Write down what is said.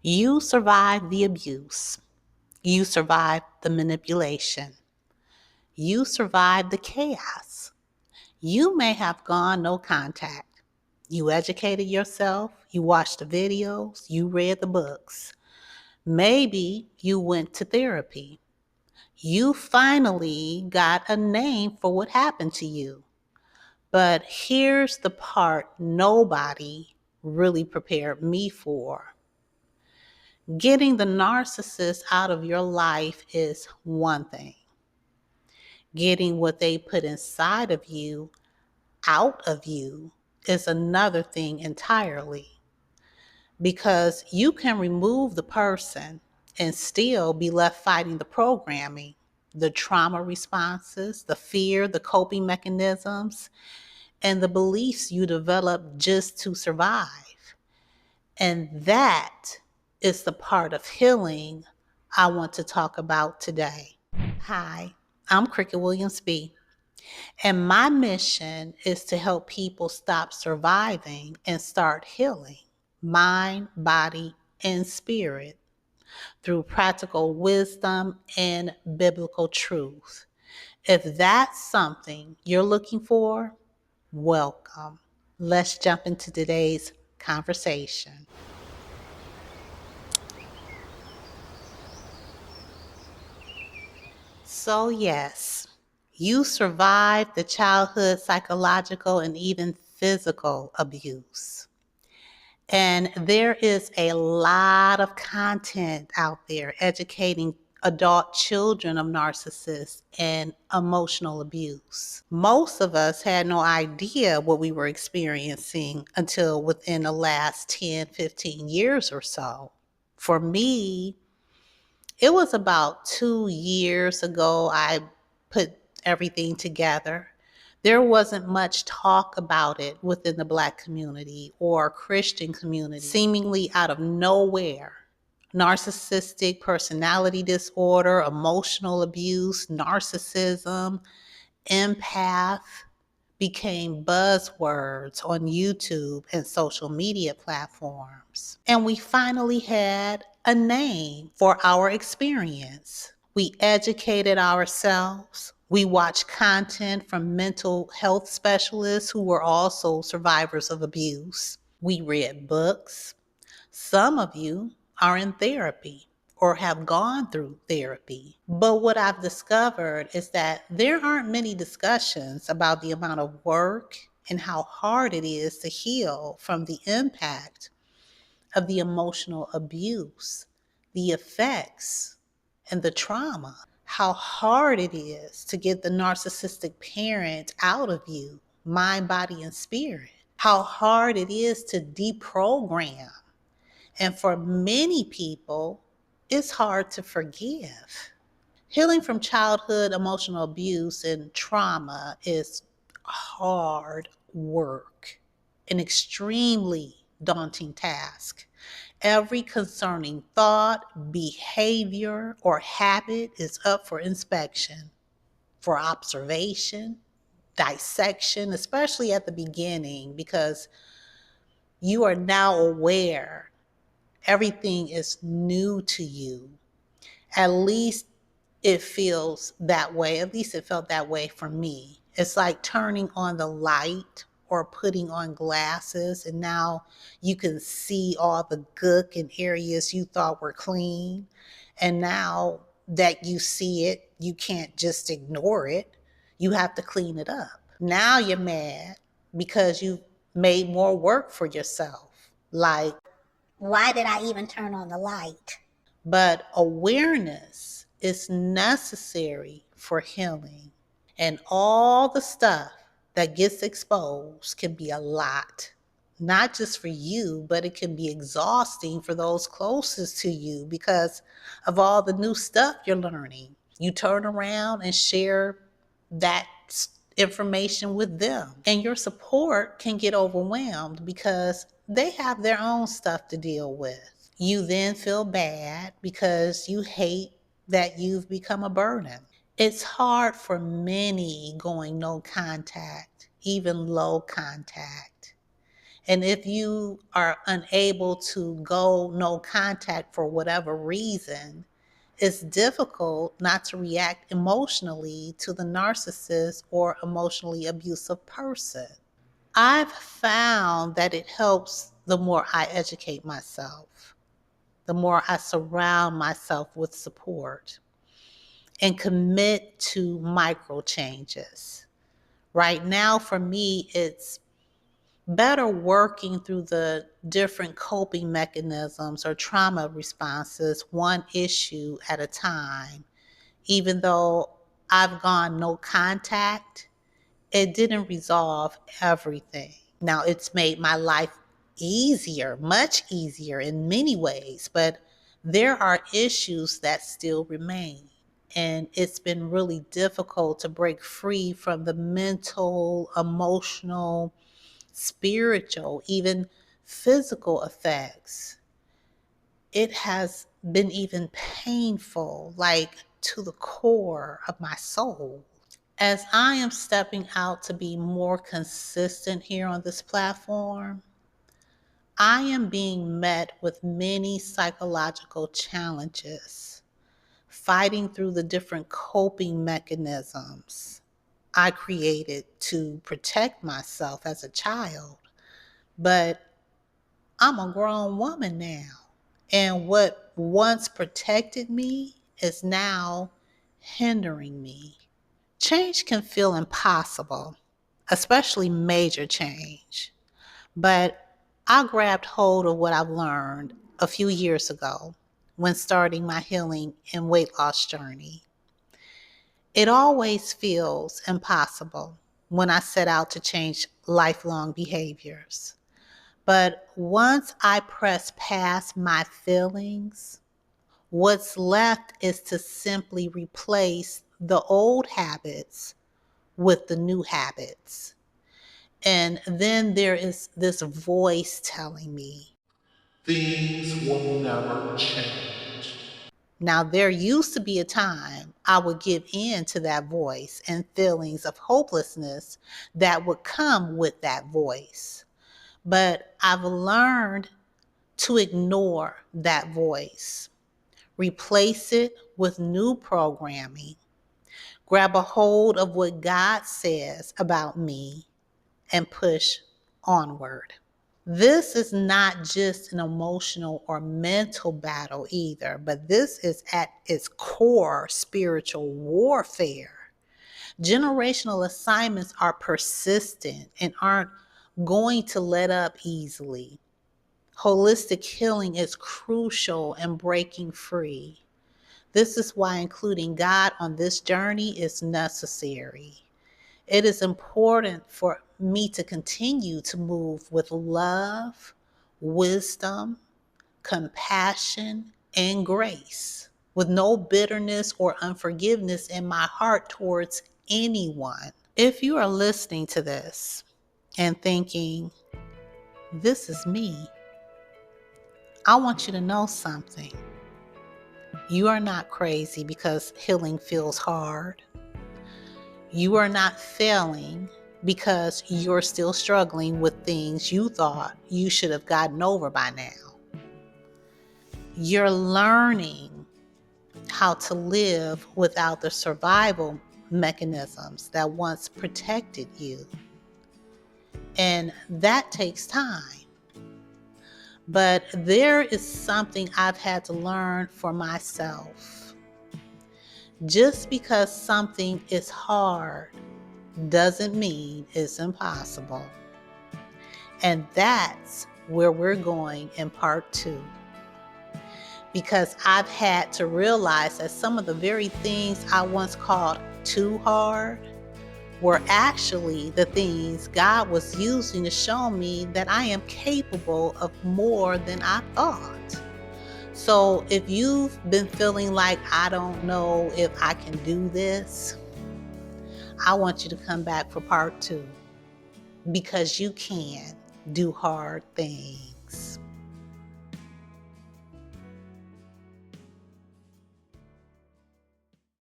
You survived the abuse. You survived the manipulation. You survived the chaos. You may have gone no contact. You educated yourself. You watched the videos. You read the books. Maybe you went to therapy. You finally got a name for what happened to you. But here's the part nobody really prepared me for. Getting the narcissist out of your life is one thing. Getting what they put inside of you out of you is another thing entirely. Because you can remove the person and still be left fighting the programming, the trauma responses, the fear, the coping mechanisms, and the beliefs you develop just to survive. And that is the part of healing I want to talk about today. Hi, I'm Cricket Williams-Bea, and my mission is to help people stop surviving and start healing mind, body, and spirit through practical wisdom and biblical truth. If that's something you're looking for, welcome. Let's jump into today's conversation. So yes, you survived the childhood psychological and even physical abuse. And there is a lot of content out there educating adult children of narcissists and emotional abuse. Most of us had no idea what we were experiencing until within the last 10, 15 years or so. For me, it was about 2 years ago I put everything together. There wasn't much talk about it within the Black community or Christian community. Seemingly out of nowhere, narcissistic personality disorder, emotional abuse, narcissism, empath became buzzwords on YouTube and social media platforms. And we finally had a name for our experience. We educated ourselves. We watched content from mental health specialists who were also survivors of abuse. We read books. Some of you are in therapy or have gone through therapy. But what I've discovered is that there aren't many discussions about the amount of work and how hard it is to heal from the impact of the emotional abuse, the effects, and the trauma. How hard it is to get the narcissistic parent out of you, mind, body, and spirit. How hard it is to deprogram. And for many people, it's hard to forgive. Healing from childhood emotional abuse and trauma is hard work, an extremely daunting task. Every concerning thought, behavior, or habit is up for inspection, for observation, dissection, especially at the beginning, because you are now aware everything is new to you. At least it feels that way. At least it felt that way for me. It's like turning on the light or putting on glasses, and now you can see all the gook in areas you thought were clean. And now that you see it, you can't just ignore it. You have to clean it up. Now you're mad because you've made more work for yourself. Like, why did I even turn on the light? But awareness is necessary for healing. And all the stuff that gets exposed can be a lot. Not just for you, but it can be exhausting for those closest to you because of all the new stuff you're learning. You turn around and share that information with them. And your support can get overwhelmed because they have their own stuff to deal with. You then feel bad because you hate that you've become a burden. It's hard for many going no contact, even low contact. And if you are unable to go no contact for whatever reason, it's difficult not to react emotionally to the narcissist or emotionally abusive person. I've found that it helps the more I educate myself, the more I surround myself with support and commit to micro changes. Right now, for me, it's better working through the different coping mechanisms or trauma responses, one issue at a time. Even though I've gone no contact, it didn't resolve everything. Now, it's made my life easier, much easier in many ways, but there are issues that still remain. And it's been really difficult to break free from the mental, emotional, spiritual, even physical effects. It has been even painful, like to the core of my soul. As I am stepping out to be more consistent here on this platform, I am being met with many psychological challenges, fighting through the different coping mechanisms I created to protect myself as a child. But I'm a grown woman now, and what once protected me is now hindering me. Change can feel impossible, especially major change. But I grabbed hold of what I've learned a few years ago when starting my healing and weight loss journey. It always feels impossible when I set out to change lifelong behaviors. But once I press past my feelings, what's left is to simply replace the old habits with the new habits. And then there is this voice telling me, things will never change. now there used to be a time I would give in to that voice and feelings of hopelessness that would come with that voice. But I've learned to ignore that voice, replace it with new programming, grab a hold of what God says about me, and push onward. This is not just an emotional or mental battle either, but this is at its core spiritual warfare. Generational assignments are persistent and aren't going to let up easily. Holistic healing is crucial in breaking free. This is why including God on this journey is necessary. It is important for me to continue to move with love, wisdom, compassion, and grace, with no bitterness or unforgiveness in my heart towards anyone. If you are listening to this and thinking, this is me, I want you to know something. You are not crazy because healing feels hard. You are not failing because you're still struggling with things you thought you should have gotten over by now. You're learning how to live without the survival mechanisms that once protected you. And that takes time. But there is something I've had to learn for myself. Just because something is hard doesn't mean it's impossible. And that's where we're going in part 2. Because I've had to realize that some of the very things I once called too hard were actually the things God was using to show me that I am capable of more than I thought. So if you've been feeling like I don't know if I can do this, I want you to come back for part 2, because you can do hard things.